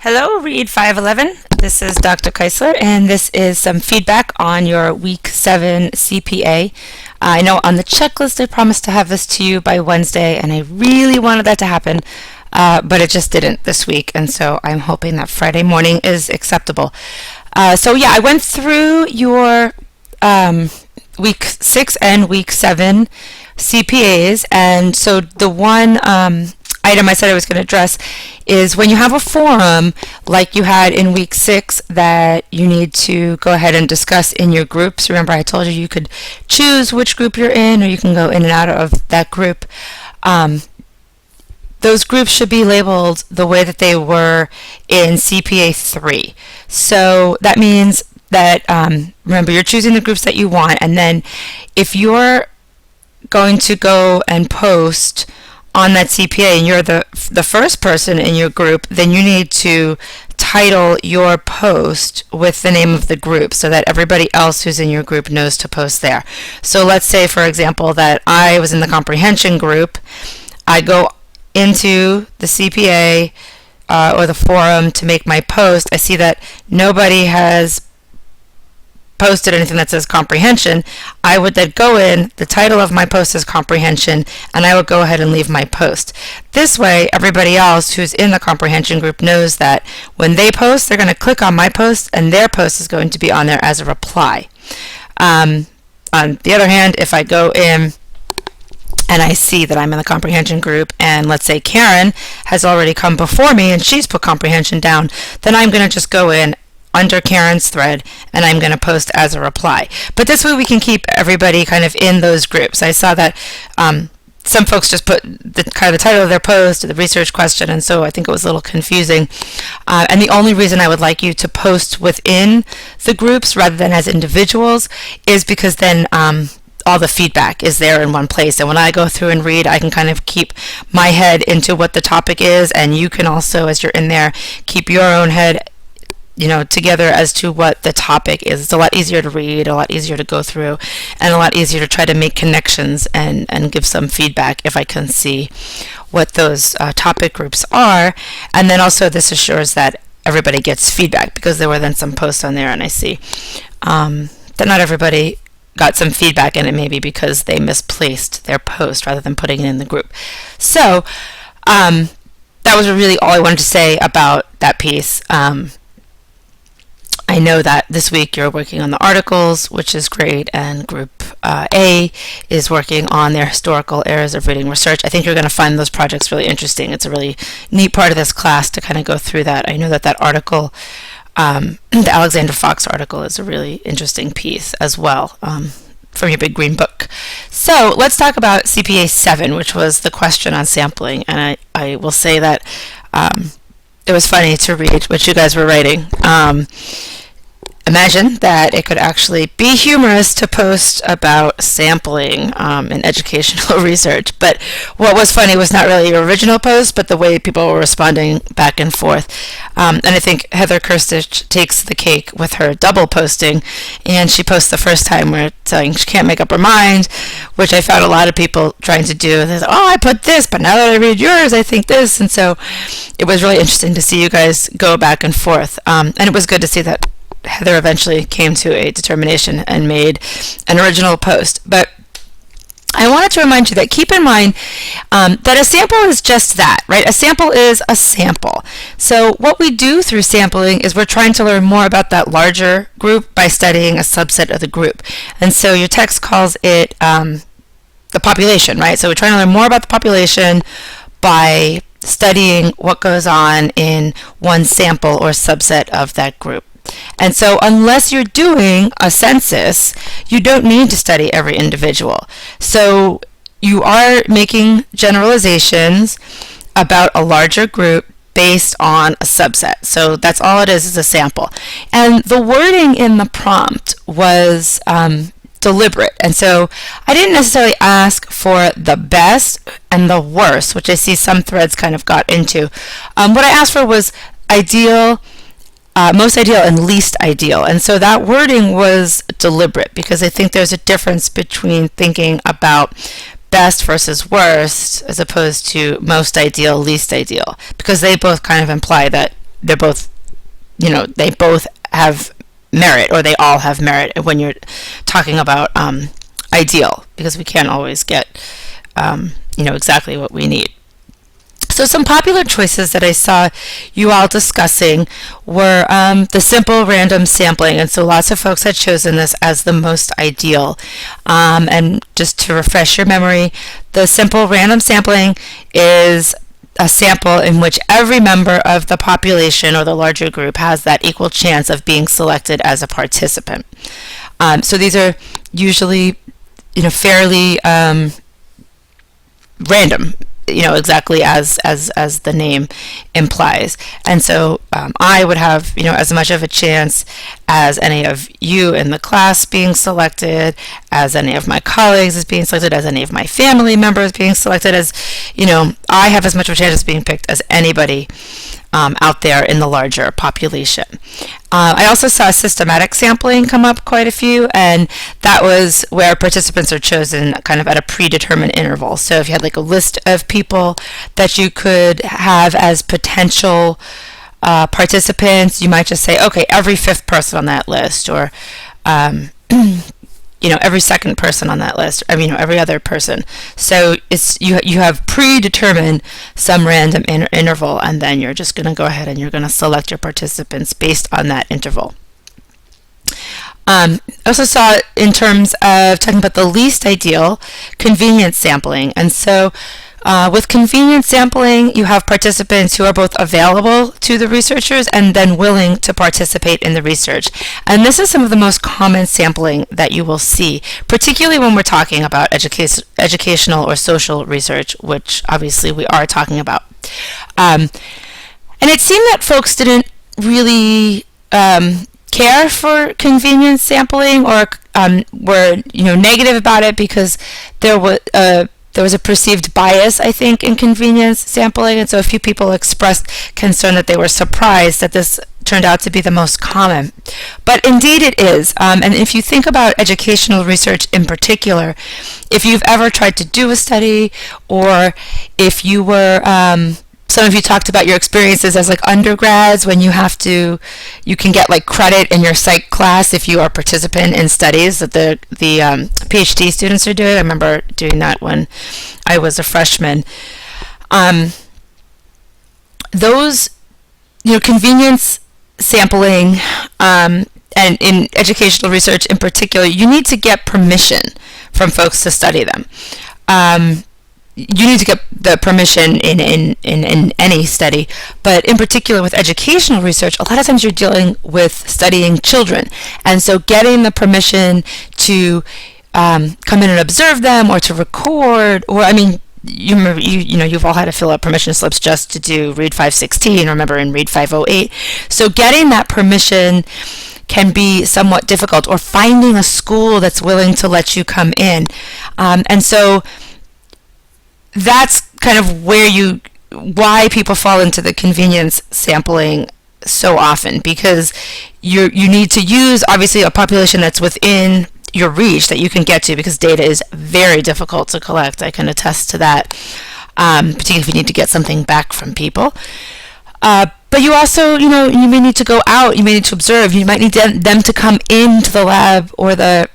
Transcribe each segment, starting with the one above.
Hello, Read 511. This is Dr. Keisler, and this is some feedback on your Week 7 CPA. I know on the checklist I promised to have this to you by Wednesday, and I really wanted that to happen, but it just didn't this week, and so I'm hoping that Friday morning is acceptable. I went through your Week 6 and Week 7 CPAs, and so the one item I said I was going to address is when you have a forum like you had in Week 6 that you need to go ahead and discuss in your groups. Remember, I told you could choose which group you're in, or you can go in and out of that group. Those groups should be labeled the way that they were in CPA 3. So that means that, remember, you're choosing the groups that you want, and then if you're going to go and post on that CPA and you're the first person in your group, then you need to title your post with the name of the group so that everybody else who's in your group knows to post there. So let's say, for example, that I was in the comprehension group. I go into the CPA or the forum to make my post. I see that nobody has posted anything that says comprehension. I would then go in, the title of my post is comprehension, and I would go ahead and leave my post. This way, everybody else who's in the comprehension group knows that when they post, they're going to click on my post, and their post is going to be on there as a reply. On the other hand, if I go in and I see that I'm in the comprehension group, and let's say Karen has already come before me and she's put comprehension down, then I'm going to just go in under Karen's thread, and I'm going to post as a reply. But this way we can keep everybody kind of in those groups. I saw that some folks just put the title of their post or the research question, and so I think it was a little confusing. And the only reason I would like you to post within the groups rather than as individuals is because then all the feedback is there in one place, and when I go through and read, I can kind of keep my head into what the topic is, and you can also, as you're in there, keep your own head together as to what the topic is. It's a lot easier to read, a lot easier to go through, and a lot easier to try to make connections and give some feedback if I can see what those topic groups are. And then also this assures that everybody gets feedback, because there were then some posts on there and I see that not everybody got some feedback, and it may be because they misplaced their post rather than putting it in the group. So that was really all I wanted to say about that piece. I know that this week you're working on the articles, which is great, and Group A is working on their historical errors of reading research. I think you're going to find those projects really interesting. It's a really neat part of this class to kind of go through that. I know that article, the Alexander Fox article, is a really interesting piece as well from your big green book. So let's talk about CPA 7, which was the question on sampling. And I will say that it was funny to read what you guys were writing. Imagine that it could actually be humorous to post about sampling in educational research. But what was funny was not really your original post, but the way people were responding back and forth. And I think Heather Kirstich takes the cake with her double posting, and she posts the first time where it's saying she can't make up her mind, which I found a lot of people trying to do. They said, oh, I put this, but now that I read yours, I think this. And so it was really interesting to see you guys go back and forth. And it was good to see that Heather eventually came to a determination and made an original post. But I wanted to remind you that keep in mind that a sample is just that, right? A sample is a sample. So what we do through sampling is we're trying to learn more about that larger group by studying a subset of the group. And so your text calls it the population, right? So we're trying to learn more about the population by studying what goes on in one sample or subset of that group. And so unless you're doing a census, you don't need to study every individual. So you are making generalizations about a larger group based on a subset. So that's all it is a sample. And the wording in the prompt was deliberate. And so I didn't necessarily ask for the best and the worst, which I see some threads kind of got into. What I asked for was ideal, most ideal, and least ideal. And so that wording was deliberate, because I think there's a difference between thinking about best versus worst as opposed to most ideal, least ideal, because they both kind of imply that they're both, they both have merit, or they all have merit when you're talking about ideal, because we can't always get exactly what we need. So some popular choices that I saw you all discussing were the simple random sampling, and so lots of folks had chosen this as the most ideal. And just to refresh your memory, the simple random sampling is a sample in which every member of the population or the larger group has that equal chance of being selected as a participant. So these are usually, fairly random, exactly as the name implies. And so I would have, as much of a chance as any of you in the class being selected, as any of my colleagues is being selected, as any of my family members being selected, as, I have as much of a chance of being picked as anybody out there in the larger population. I also saw systematic sampling come up quite a few, and that was where participants are chosen kind of at a predetermined interval. So if you had like a list of people that you could have as potential participants, you might just say, okay, every fifth person on that list, or every second person on that list, every other person. So it's you have predetermined some random interval, and then you're just going to go ahead and you're going to select your participants based on that interval. I also saw, in terms of talking about the least ideal, convenience sampling. And so with convenience sampling, you have participants who are both available to the researchers and then willing to participate in the research. And this is some of the most common sampling that you will see, particularly when we're talking about educational or social research, which obviously we are talking about. And it seemed that folks didn't really care for convenience sampling, or were negative about it because there was a perceived bias, I think, in convenience sampling, and so a few people expressed concern that they were surprised that this turned out to be the most common. But indeed it is, and if you think about educational research in particular, if you've ever tried to do a study, or if you were some of you talked about your experiences as like undergrads, when you can get like credit in your psych class if you are a participant in studies that the PhD students are doing. I remember doing that when I was a freshman. Those, convenience sampling, and in educational research in particular, you need to get permission from folks to study them. You need to get the permission in any study, but in particular with educational research, a lot of times you're dealing with studying children, and so getting the permission to come in and observe them, or to record, or you've all had to fill out permission slips just to do Read 516, remember, in Read 508. So getting that permission can be somewhat difficult, or finding a school that's willing to let you come in, and so that's kind of why people fall into the convenience sampling so often, because you need to use, obviously, a population that's within your reach that you can get to, because data is very difficult to collect. I can attest to that, particularly if you need to get something back from people. But you also, you may need to go out, you may need to observe, you might need them to come into the lab or the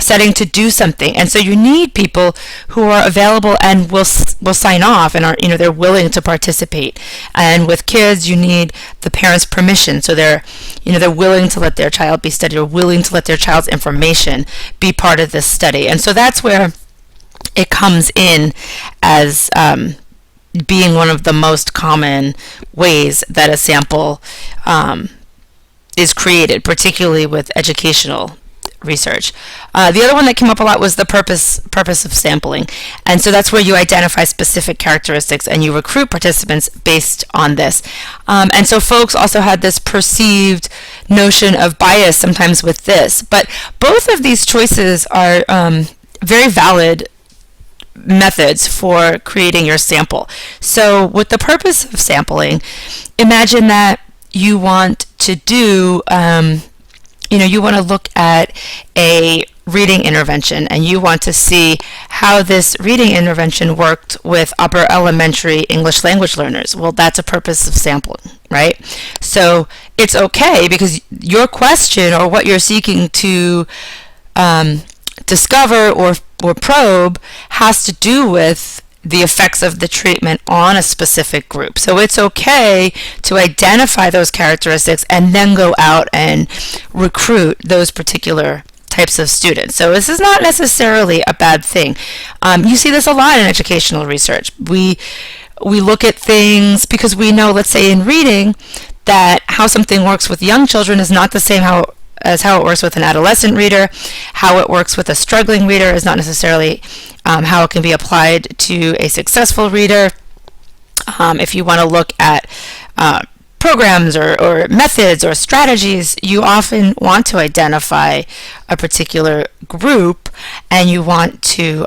setting to do something, and so you need people who are available and will sign off and are they're willing to participate. And with kids, you need the parents' permission, so they're willing to let their child be studied, or willing to let their child's information be part of this study. And so that's where it comes in as being one of the most common ways that a sample is created, particularly with educational research. The other one that came up a lot was the purpose of sampling, and so that's where you identify specific characteristics and you recruit participants based on this. And so folks also had this perceived notion of bias sometimes with this, but both of these choices are very valid methods for creating your sample. So with the purpose of sampling, imagine that you want to do you want to look at a reading intervention, and you want to see how this reading intervention worked with upper elementary English language learners. Well, that's a purpose of sampling, right? So it's okay because your question or what you're seeking to discover or probe has to do with the effects of the treatment on a specific group. So it's okay to identify those characteristics and then go out and recruit those particular types of students. So this is not necessarily a bad thing. You see this a lot in educational research. We look at things because we know, let's say in reading, that how something works with young children is not the same as how it works with an adolescent reader. How it works with a struggling reader is not necessarily how it can be applied to a successful reader. If you want to look at programs or methods or strategies, you often want to identify a particular group and you want to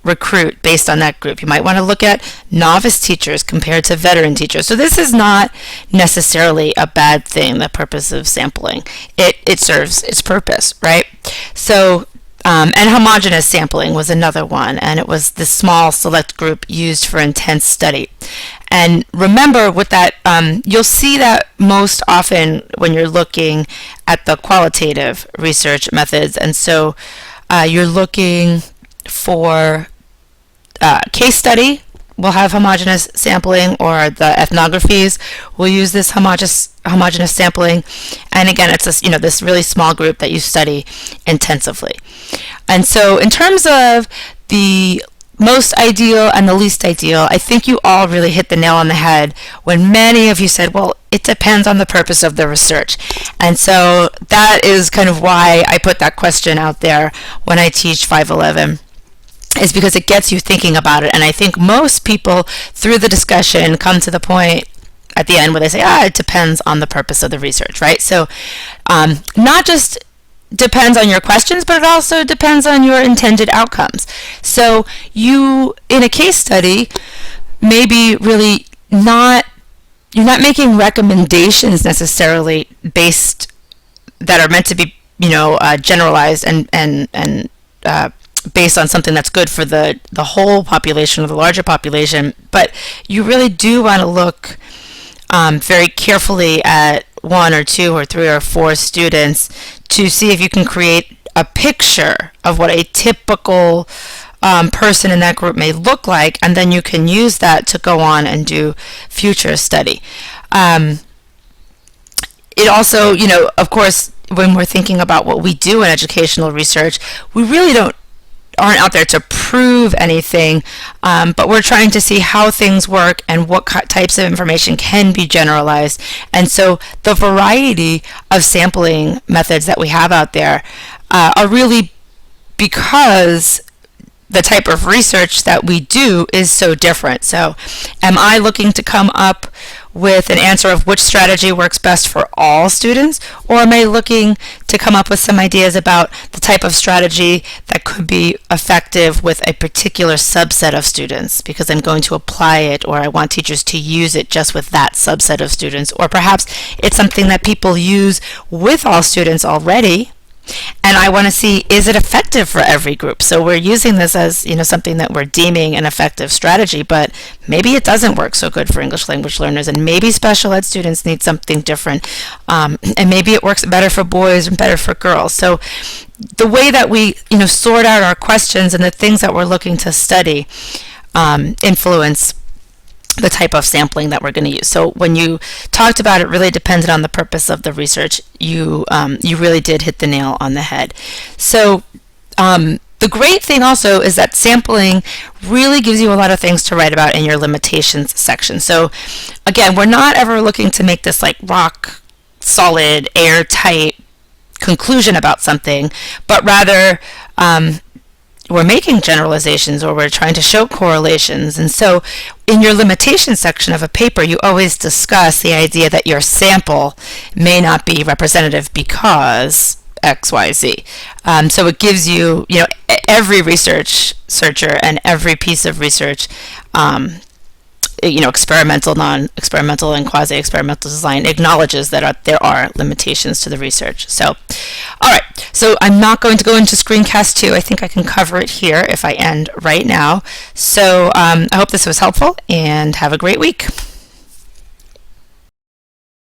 recruit based on that group. You might want to look at novice teachers compared to veteran teachers. So this is not necessarily a bad thing, the purpose of sampling. It serves its purpose, right? So and homogeneous sampling was another one, and it was the small select group used for intense study. And remember with that, you'll see that most often when you're looking at the qualitative research methods. And so you're looking for case study will have homogeneous sampling, or the ethnographies will use this homogeneous sampling. And again, it's this, this really small group that you study intensively. And so in terms of the most ideal and the least ideal, I think you all really hit the nail on the head when many of you said, well, it depends on the purpose of the research. And so that is kind of why I put that question out there when I teach 511. Is because it gets you thinking about it. And I think most people through the discussion come to the point at the end where they say, it depends on the purpose of the research, right? So not just depends on your questions, but it also depends on your intended outcomes. So you, in a case study, maybe really you're not making recommendations necessarily based that are meant to be, generalized and based on something that's good for the whole population or the larger population, but you really do want to look very carefully at 1 or 2 or 3 or 4 students to see if you can create a picture of what a typical person in that group may look like, and then you can use that to go on and do future study. It also, of course, when we're thinking about what we do in educational research, we really aren't out there to prove anything, but we're trying to see how things work and what types of information can be generalized. And so the variety of sampling methods that we have out there are really because the type of research that we do is so different. So am I looking to come up with an answer of which strategy works best for all students, or am I looking to come up with some ideas about the type of strategy that could be effective with a particular subset of students because I'm going to apply it, or I want teachers to use it just with that subset of students, or perhaps it's something that people use with all students already and I want to see, is it effective for every group? So we're using this as something that we're deeming an effective strategy, but maybe it doesn't work so good for English language learners, and maybe special ed students need something different, and maybe it works better for boys and better for girls. So the way that we sort out our questions and the things that we're looking to study influence the type of sampling that we're going to use. So when you talked about it really depended on the purpose of the research, you really did hit the nail on the head. So the great thing also is that sampling really gives you a lot of things to write about in your limitations section. So again, we're not ever looking to make this like rock solid, airtight conclusion about something, but rather we're making generalizations, or we're trying to show correlations. And so in your limitations section of a paper, you always discuss the idea that your sample may not be representative because X, Y, Z. So it gives you, every researcher and every piece of research experimental, non-experimental, and quasi-experimental design acknowledges that there are limitations to the research. So, all right. So I'm not going to go into screencast 2. I think I can cover it here if I end right now. So I hope this was helpful, and have a great week.